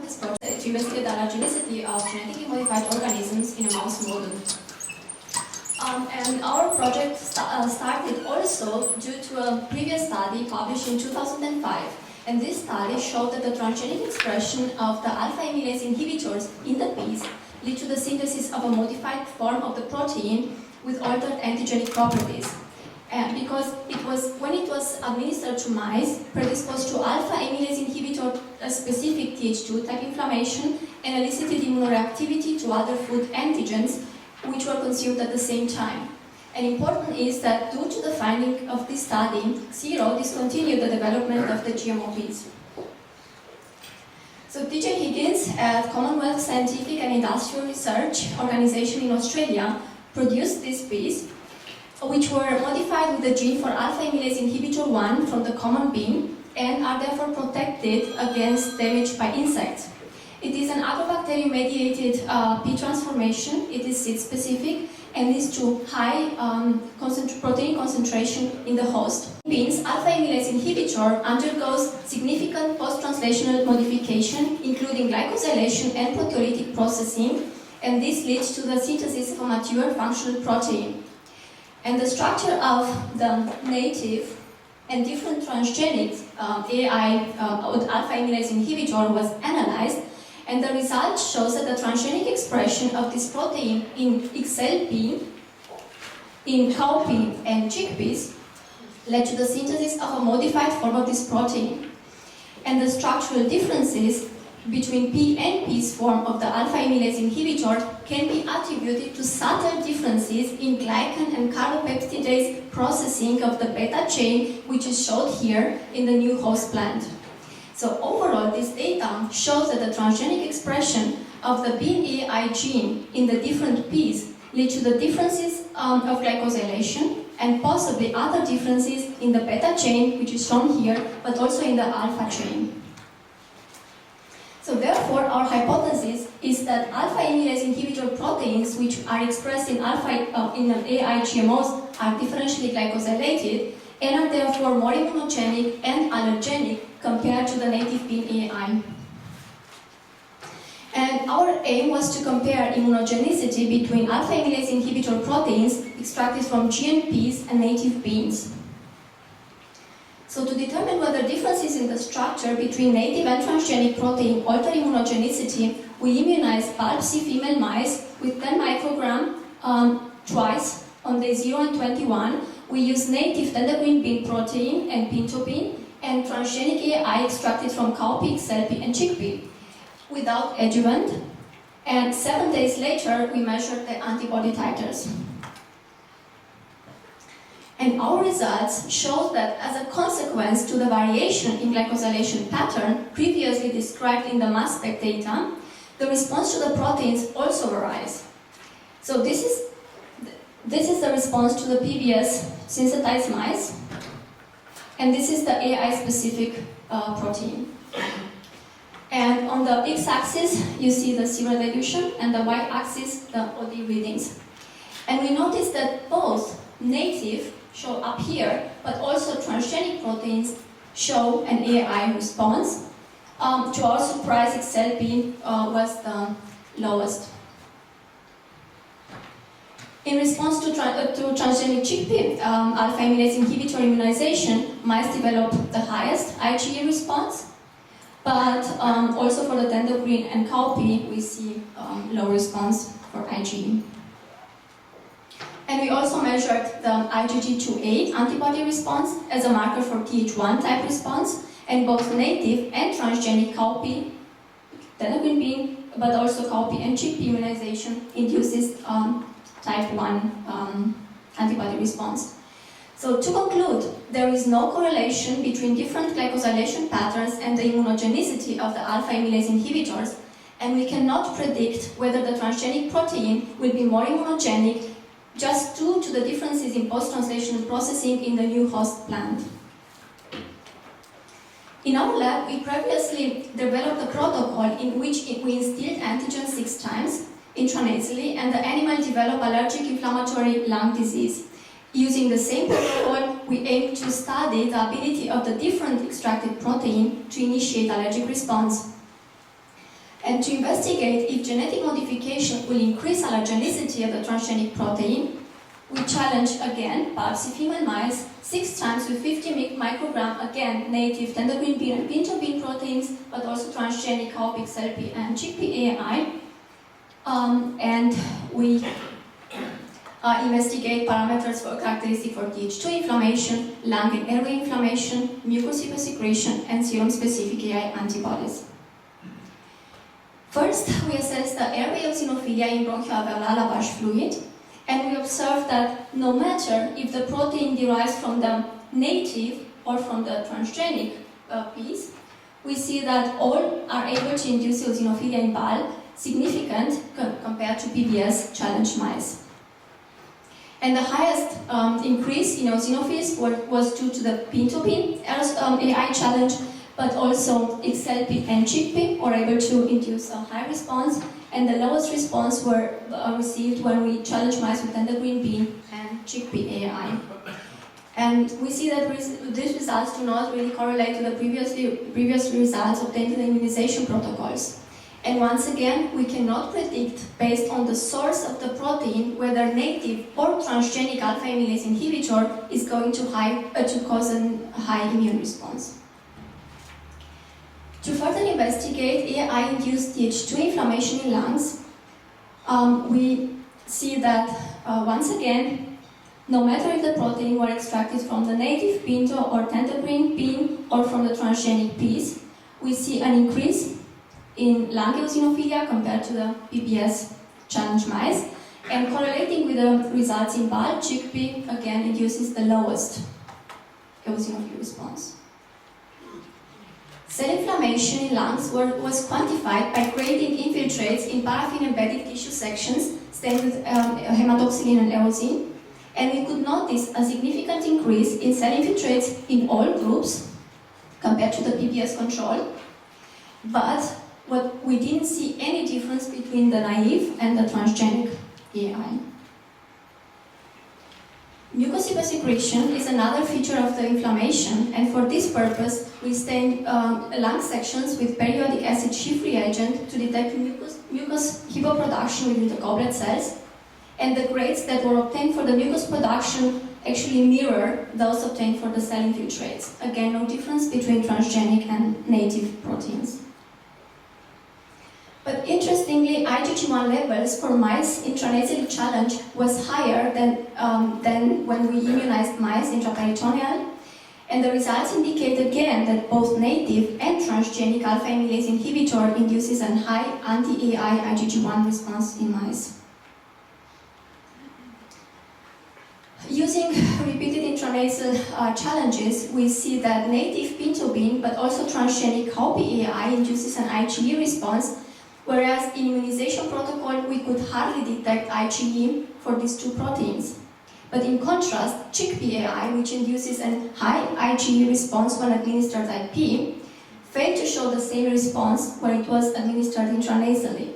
this project to investigate the allergenicity of genetically modified organisms in a mouse model. And our project started also due to a previous study published in 2005. And this study showed that the transgenic expression of the alpha amylase inhibitors in the peas lead to the synthesis of a modified form of the protein with altered antigenic properties. Because when it was administered to mice predisposed to alpha amylase inhibitor specific Th2 type inflammation and elicited immunoreactivity to other food antigens which were consumed at the same time. And important is that due to the finding of this study, Zero discontinued the development of the GMO peas. So DJ Higgins at Commonwealth Scientific and Industrial Research Organization in Australia produced these peas, which were modified with the gene for alpha amylase inhibitor 1 from the common bean and are therefore protected against damage by insects. It is an agrobacterium-mediated pea transformation. It is seed-specific and leads to high protein concentration in the host. In beans, alpha amylase inhibitor undergoes significant post-translational modification, including glycosylation and proteolytic processing, and this leads to the synthesis of a mature functional protein. And the structure of the native and different transgenic alpha amylase inhibitor was analyzed, and the result shows that the transgenic expression of this protein in XLP, in cowpea and chickpeas led to the synthesis of a modified form of this protein. And the structural differences between P and P's form of the alpha amylase inhibitor can be attributed to subtle differences in glycan and carbopeptidase processing of the beta chain, which is shown here in the new host plant. So overall, this data shows that the transgenic expression of the BNAI gene in the different P's lead to the differences of glycosylation and possibly other differences in the beta chain, which is shown here, but also in the alpha chain. So therefore, our hypothesis is that alpha amylase inhibitor proteins which are expressed in AI GMOs are differentially glycosylated and are therefore more immunogenic and allergenic compared to the native bean AI. And our aim was to compare immunogenicity between alpha amylase inhibitor proteins extracted from GNPs and native beans. So to determine whether differences in the structure between native and transgenic protein alter immunogenicity, we immunized biopsy female mice with 10 microgram twice on day 0 and 21. We used native tender green bean protein and pinto bean and transgenic AI extracted from cowpea, XLP and chickpea without adjuvant. And 7 days later, we measured the antibody titers. And our results show that as a consequence to the variation in glycosylation pattern previously described in the mass spec data, the response to the proteins also varies. So this is the response to the PBS synthesized mice, and this is the AI-specific protein. And on the x-axis, you see the serum dilution, and the y-axis, the OD readings. And we notice that both native show up here, but also transgenic proteins show an AI response. To our surprise, XLP was the lowest. In response to transgenic chickpea alpha amylase inhibitor immunization, mice developed the highest IgE response, but also for the tender green and cowpea, we see low response for IgE. And we also measured the IgG2A antibody response as a marker for Th1 type response, and both native and transgenic cowpea, tender green bean, but also cowpea and chickpea immunization induces type 1 antibody response. So to conclude, there is no correlation between different glycosylation patterns and the immunogenicity of the alpha amylase inhibitors, and we cannot predict whether the transgenic protein will be more immunogenic just due to the differences in post-translational processing in the new host plant. In our lab, we previously developed a protocol in which we instilled antigen 6 times intranasally, and the animal developed allergic inflammatory lung disease. Using the same protocol, we aim to study the ability of the different extracted protein to initiate allergic response. And to investigate if genetic modification will increase allergenicity of the transgenic protein, we challenge again biopsy female mice 6 times with 50 microgram, again native tender green bean and pinto bean proteins, but also transgenic cowpea, XLP, and chickpea AI. And we investigate parameters for characteristic for Th2 inflammation, lung and airway inflammation, mucosal secretion, and serum-specific AI antibodies. First, we assess the airway eosinophilia in bronchoalveolar lavage fluid, and we observe that no matter if the protein derives from the native or from the transgenic piece, we see that all are able to induce eosinophilia in BAL, significant compared to PBS challenge mice. And the highest increase in eosinophils was due to the pinto bean AI challenge, but also XLP and chickpea were able to induce a high response, and the lowest response were received when we challenged mice with tender green bean and chickpea AI. And we see that these results do not really correlate to the previous results obtained in the immunization protocols. And once again, we cannot predict, based on the source of the protein, whether native or transgenic alpha amylase inhibitor is going to cause a high immune response. To further investigate AI-induced Th2 inflammation in lungs, we see that, once again, no matter if the protein were extracted from the native pinto or tender green bean or from the transgenic piece, we see an increase in lung eosinophilia compared to the PBS challenge mice, and correlating with the results in BAL, chickpea again induces the lowest eosinophilia response. Cell inflammation in lungs was quantified by grading infiltrates in paraffin-embedded tissue sections stained with hematoxylin and eosin, and we could notice a significant increase in cell infiltrates in all groups compared to the PBS control, but we didn't see any difference between the naive and the transgenic AI. Mucosal secretion is another feature of the inflammation, and for this purpose, we stained lung sections with periodic acid Schiff reagent to detect mucus hypoproduction within the goblet cells, and the grades that were obtained for the mucus production actually mirror those obtained for the cell infiltrates. Again, no difference between transgenic and native proteins. But interestingly, IgG1 levels for mice intranasally challenge was higher than when we immunized mice intraperitoneal, and the results indicate again that both native and transgenic alpha amylase inhibitor induces a high anti-AI IgG1 response in mice. Using repeated intranasal challenges, we see that native pinto bean, but also transgenic cowpea AI induces an IgE response, whereas in immunization protocol, we could hardly detect IgE for these two proteins. But in contrast, chickpea AI, which induces a high IgE response when administered IP, failed to show the same response when it was administered intranasally.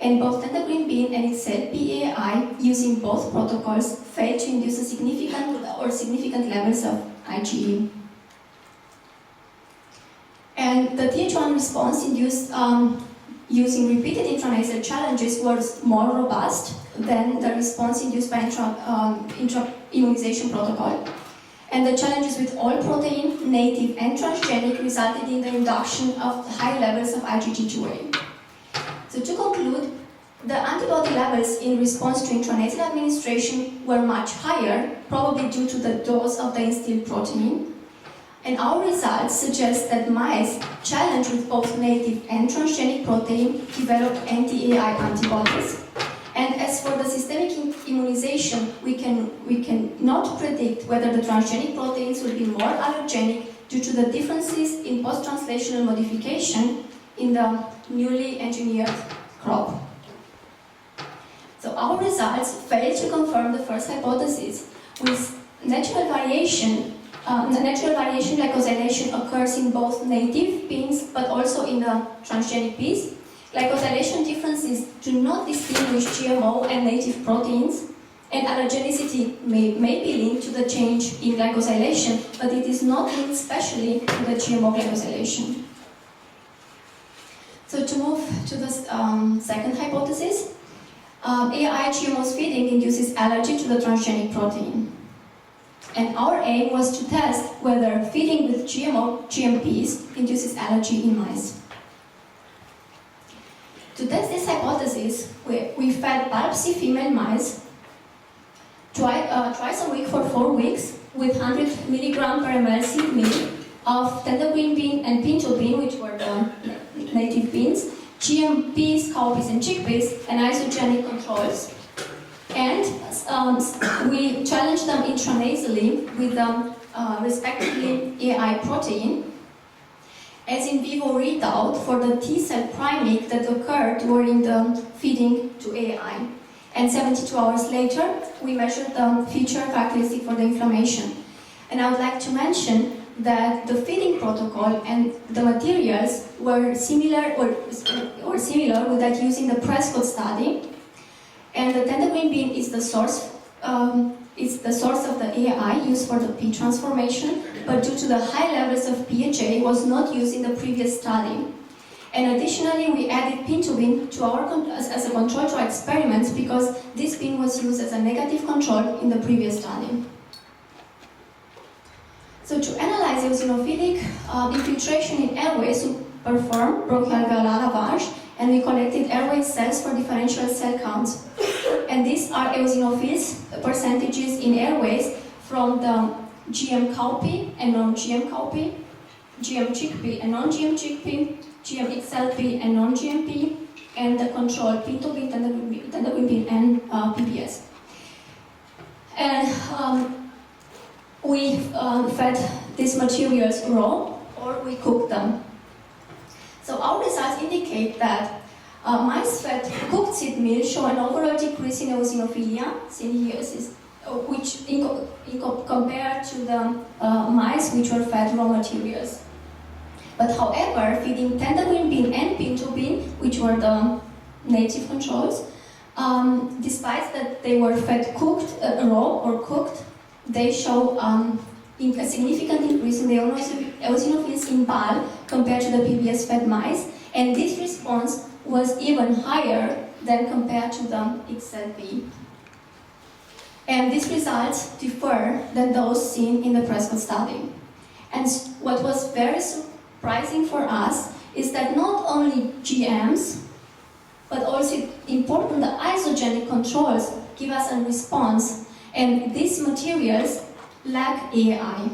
And both tender green bean and XLP AI, using both protocols, failed to induce a significant levels of IgE. And the Th1 response induced using repeated intranasal challenges was more robust than the response induced by immunization protocol. And the challenges with all protein, native and transgenic, resulted in the induction of high levels of IgG2A. So to conclude, the antibody levels in response to intranasal administration were much higher, probably due to the dose of the instilled protein. And our results suggest that mice challenged with both native and transgenic protein developed anti-AI antibodies. And as for the systemic immunization, we can not predict whether the transgenic proteins will be more allergenic due to the differences in post-translational modification in the newly engineered crop. So our results fail to confirm the first hypothesis. With natural variation glycosylation occurs in both native beans but also in the transgenic beans. Glycosylation differences do not distinguish GMO and native proteins, and allergenicity may be linked to the change in glycosylation, but it is not linked specially to the GMO glycosylation. So to move to the second hypothesis, AI GMOs feeding induces allergy to the transgenic protein. And our aim was to test whether feeding with GMPs induces allergy in mice. To test this hypothesis, we fed biopsy female mice twice a week for 4 weeks with 100 milligram per ml seed meal of tender green bean and pinto bean, which were the native beans, GMPs, cowpeas and chickpeas, and isogenic controls. And we challenged them intranasally with respectively AI protein as in vivo readout for the T-cell priming that occurred during the feeding to AI. And 72 hours later, we measured the feature characteristic for the inflammation. And I would like to mention that the feeding protocol and the materials were similar with that used in the Prescott study. And the tender green bean is the source of the AI used for the P transformation, but due to the high levels of PHA, was not used in the previous study. And additionally, we added pinto bean to as a control to our experiments because this bean was used as a negative control in the previous study. So to analyze eosinophilic infiltration in airways, we performed bronchoalveolar lavage, and we collected airway cells for differential cell counts. And these are eosinophils percentages in airways from the GM cowpea and non-GM cowpea, GM chickpea and non-GM chickpea, GM XLP and non-GMP, and the control pinto bean, tender green bean, and PBS. And we fed these materials raw or we cooked them. So our results indicate that mice fed cooked seed meal show an overall decrease in eosinophilia, seen here, which compared to the mice which were fed raw materials. But however, feeding tender green bean and pinto bean, which were the native controls, despite that they were fed cooked, raw or cooked, they show a significant increase in the eosinophils in bulk compared to the PBS fed mice, and this response was even higher than compared to the XLP. And these results differ than those seen in the Prescott study. And what was very surprising for us is that not only GMs, but also important the isogenic controls give us a response, and these materials lack AI.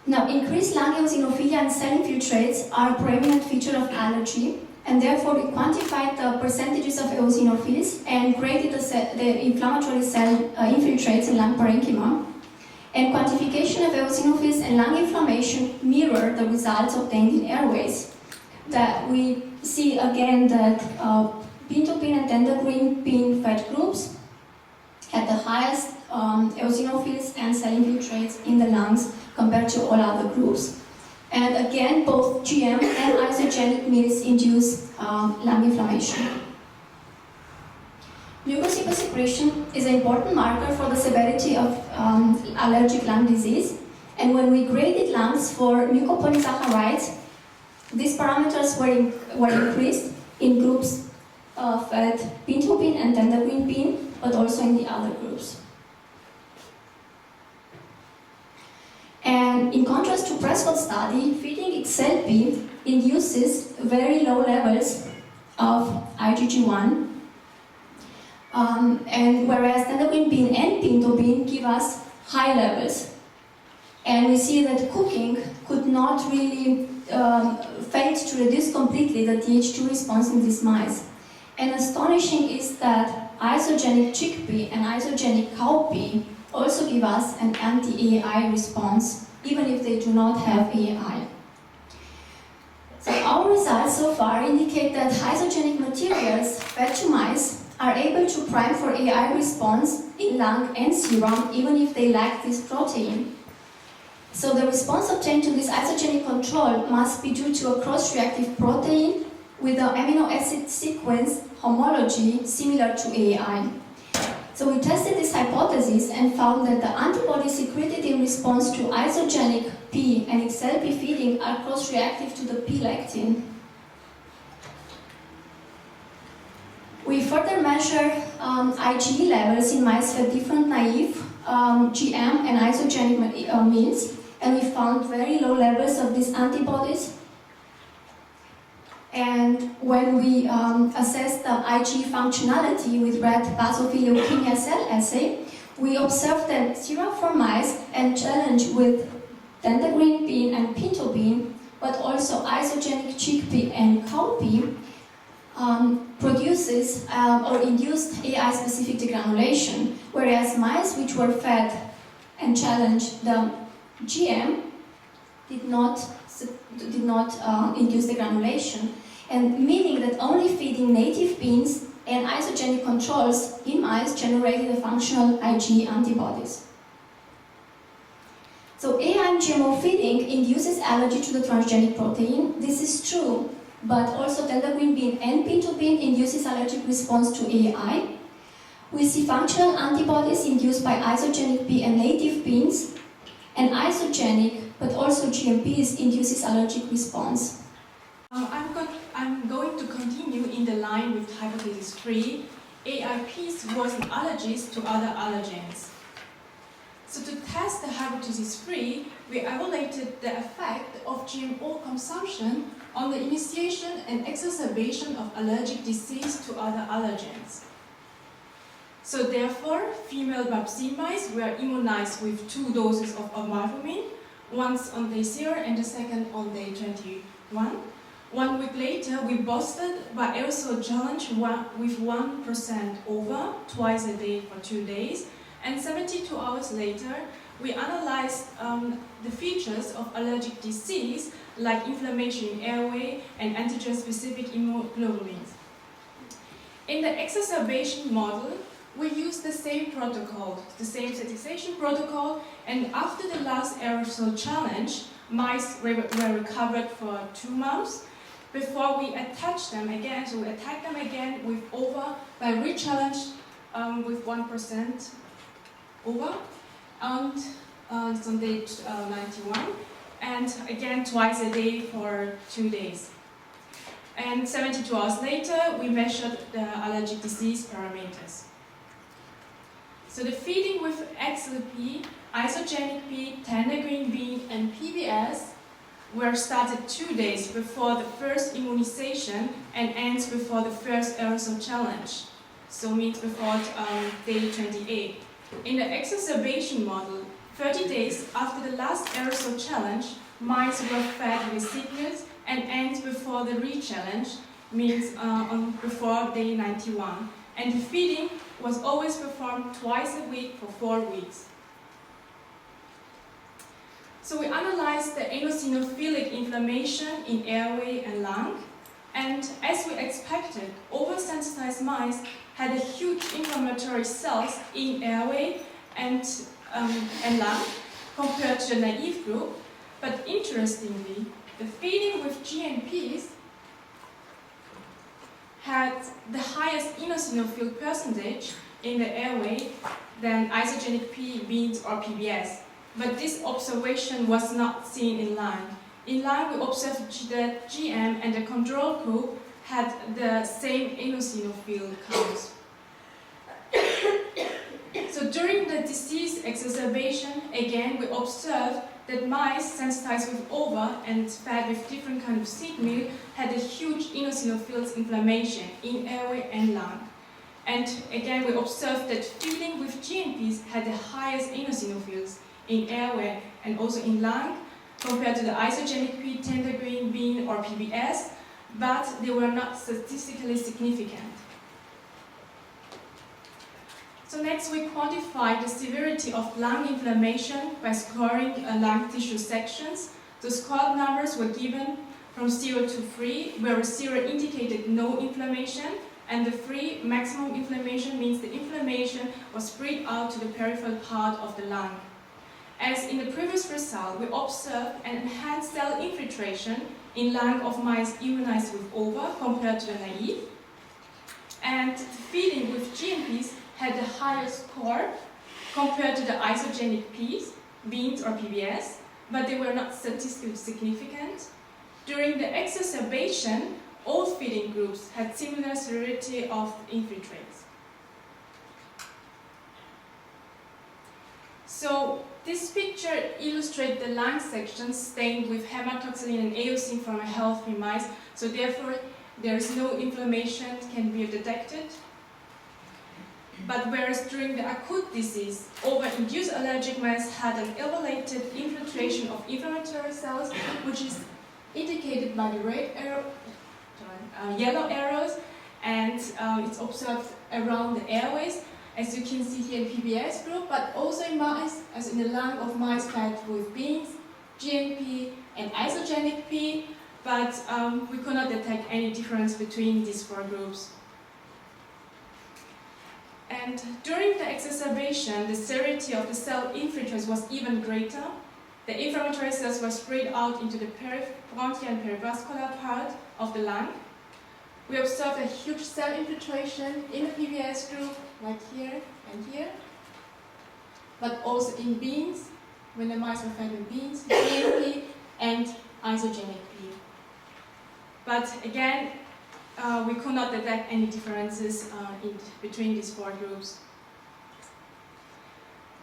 Now, increased lung eosinophilia and cell infiltrates are a preeminent feature of allergy, and therefore we quantified the percentages of eosinophils and graded the inflammatory cell infiltrates in lung parenchyma. And quantification of eosinophils and lung inflammation mirror the results obtained in airways. That we see again that pinto bean and tender green bean fed groups had the highest eosinophils and cell infiltrates in the lungs compared to all other groups. And again, both GM and isogenic meals induce lung inflammation. Mucosal secretion is an important marker for the severity of allergic lung disease. And when we graded lungs for mucopolysaccharides, these parameters were increased in groups fed pinto bean and tender green bean, but also in the other groups. And in contrast to Prescott study, feeding XLP induces very low levels of IgG1, and whereas tender green bean and pinto bean give us high levels. And we see that cooking could not really fail to reduce completely the Th2 response in these mice. And astonishing is that isogenic chickpea and isogenic cowpea also give us an anti-AI response, even if they do not have AI. So our results so far indicate that isogenic materials fed to mice are able to prime for AI response in lung and serum, even if they lack this protein. So the response obtained to this isogenic control must be due to a cross-reactive protein with the amino acid sequence homology similar to AI. So we tested this hypothesis and found that the antibodies secreted in response to isogenic P and XLP feeding are cross-reactive to the P-lectin. We further measured IgE levels in mice with different naive GM and isogenic means, and we found very low levels of these antibodies. And when we assessed the IgE functionality with rat basophil leukemia cell assay, we observed that sera for mice and challenged with dendrogreen bean and pinto bean, but also isogenic chickpea and cowpea, produces or induced AI-specific degranulation, whereas mice which were fed and challenged the GM did not induce degranulation, and meaning that only feeding native beans and isogenic controls in mice generated the functional IgE antibodies. So AI and GMO feeding induces allergy to the transgenic protein. This is true, but also dendrogreen bean and pinto bean induces allergic response to AI. We see functional antibodies induced by isogenic B and native beans, and isogenic, but also GMPs induces allergic response. I'm going to continue in the line with hypothesis 3. AIPs worsen allergies to other allergens. So to test the hypothesis 3, we evaluated the effect of GMO consumption on the initiation and exacerbation of allergic disease to other allergens. So therefore, female Babsi mice were immunized with 2 doses of albumin, once on day 0 and the second on day 21. 1 week later, we boosted by aerosol challenge with 1% over, twice a day for 2 days, and 72 hours later, we analyzed the features of allergic disease like inflammation in airway and antigen-specific immunoglobulins. In the exacerbation model, we used the same protocol, the same sensitization protocol, and after the last aerosol challenge, mice were recovered for 2 months before we attach them again. So we attack them again with over by re-challenge with 1% over, and it's on day 91, and again twice a day for 2 days. And 72 hours later, we measured the allergic disease parameters. So the feeding with XLP, isogenic P, dendrogreen bean, and PBS were started 2 days before the first immunization and ends before the first aerosol challenge. So means before day 28. In the exacerbation model, 30 days after the last aerosol challenge, mice were fed with sickness and ends before the re-challenge, means before day 91. And the feeding was always performed twice a week for 4 weeks. So we analyzed the eosinophilic inflammation in airway and lung, and as we expected, oversensitized mice had a huge inflammatory cells in airway and lung compared to the naive group. But interestingly, the feeding with GMPs had the highest eosinophil percentage in the airway than isogenic P, beans, or PBS. But this observation was not seen in lung. In lung, we observed that GM and the control group had the same eosinophil counts. So during the disease exacerbation, again, we observed that mice sensitized with over and fed with different kind of seed meal had a huge eosinophils inflammation in airway and lung. And again, we observed that feeding with GMPs had the highest eosinophils in airway and also in lung compared to the isogenic P, dendrogreen bean, or PBS, but they were not statistically significant. So next, we quantified the severity of lung inflammation by scoring lung tissue sections. The scored numbers were given from 0 to 3, where 0 indicated no inflammation, and the 3 maximum inflammation means the inflammation was spread out to the peripheral part of the lung. As in the previous result, we observed an enhanced cell infiltration in lung of mice immunized with over compared to the naive, and the feeding with GMPs had a higher score compared to the isogenic P's, beans or PBS, but they were not statistically significant. During the exacerbation, all feeding groups had similar severity of infiltrates. So this picture illustrates the lung section stained with hematoxylin and eosin from a healthy mice, so therefore there is no inflammation can be detected. But whereas during the acute disease, over-induced allergic mice had an elevated infiltration of inflammatory cells, which is indicated by the yellow arrows, and it's observed around the airways, as you can see here in PBS group, but also in mice, as in the lung of mice fed with beans, GMP, and isogenic P, but we could not detect any difference between these four groups. And during the exacerbation, the severity of the cell infiltrates was even greater. The inflammatory cells were spread out into the bronchial and perivascular part of the lung. We observed a huge cell infiltration in the PBS group, like here and here, but also in beans, when the mice were fed with beans, GMP, and isogenic P. But again, we could not detect any differences between these four groups.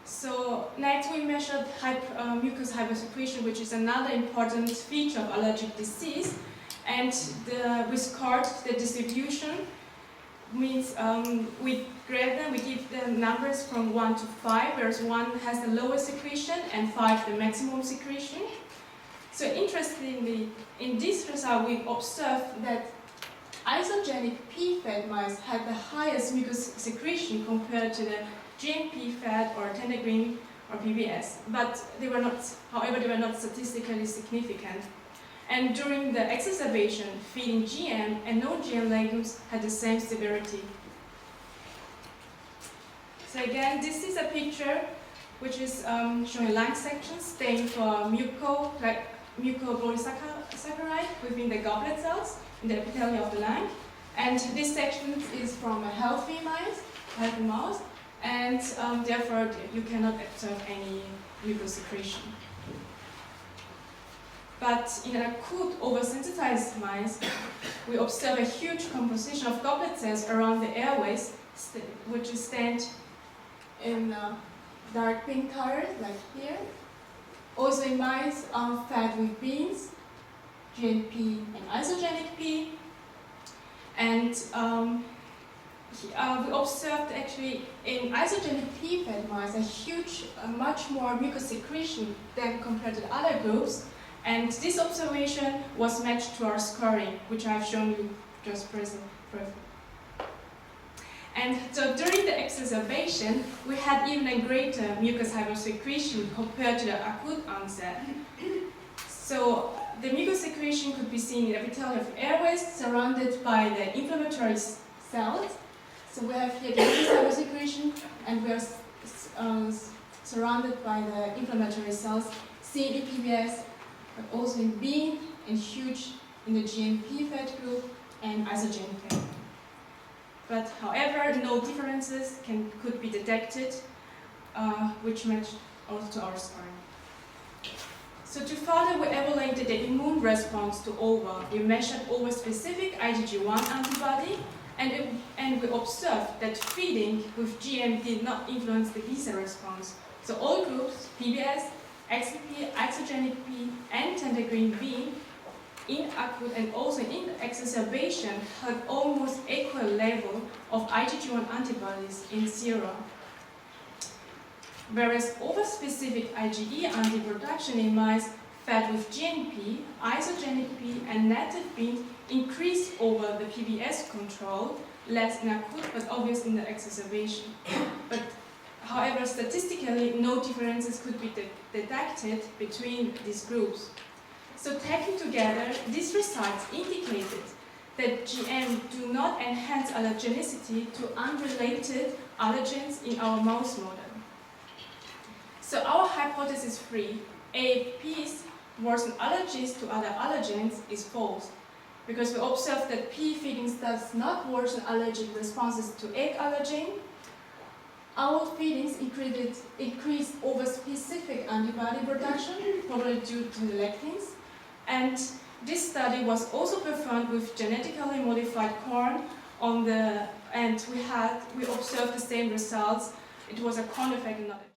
So next we measured mucus hypersecretion, which is another important feature of allergic disease. And we scored the distribution, means we grade them, we give the numbers from 1 to 5, whereas 1 has the lowest secretion and 5 the maximum secretion. So interestingly, in this result we observed that isogenic P-fed mice had the highest mucus secretion compared to the GMP-fed or tender green or PBS, but they were not, however, they were not statistically significant. And during the exacerbation, feeding GM and non-GM legumes had the same severity. So again, this is a picture which is showing lung section stained for mucopolysaccharide within the goblet cells in the epithelium of the lung. And this section is from a healthy mouse, and therefore you cannot observe any mucus secretion. But in an acute oversensitized mice, we observe a huge composition of goblet cells around the airways, which is stained in dark pink color, like here. Also in mice fed with beans, GMP and isogenic P. And we observed actually in isogenic P-fed mice a much more mucus secretion than compared to the other groups. And this observation was matched to our scoring, which I've shown you just present. And so during the exacerbation, we had even a greater mucus hypersecretion compared to the acute onset. So the mucus secretion could be seen in the epithelium of airways surrounded by the inflammatory cells. So we have here the mucus hypersecretion, and we are surrounded by the inflammatory cells seen in PBS, but also in bean and huge in the GMP-fed group and isogenic fed. But however, no differences could be detected, which matched also to our scoring. So to further, we evaluated the immune response to OVA. We measured OVA-specific IgG1 antibody, and we observed that feeding with GM did not influence the B cell response. So all groups, PBS, XP, isogenic P, and tender green B, in acute and also in exacerbation, had almost equal level of IgG1 antibodies in serum. Whereas over-specific IgE anti-production in mice fed with GNP, isogenic P, and native beans increased over the PBS control, less in acute but obvious in the exacerbation. But however, statistically, no differences could be detected between these groups. So taken together, these results indicated that GM do not enhance allergenicity to unrelated allergens in our mouse model. So our hypothesis 3, APs worsen allergies to other allergens, is false, because we observed that P feeding does not worsen allergic responses to egg allergen, Our feedings increased over specific antibody production, probably due to the lectins. And this study was also performed with genetically modified corn and we observed the same results. It was a corn effect, not a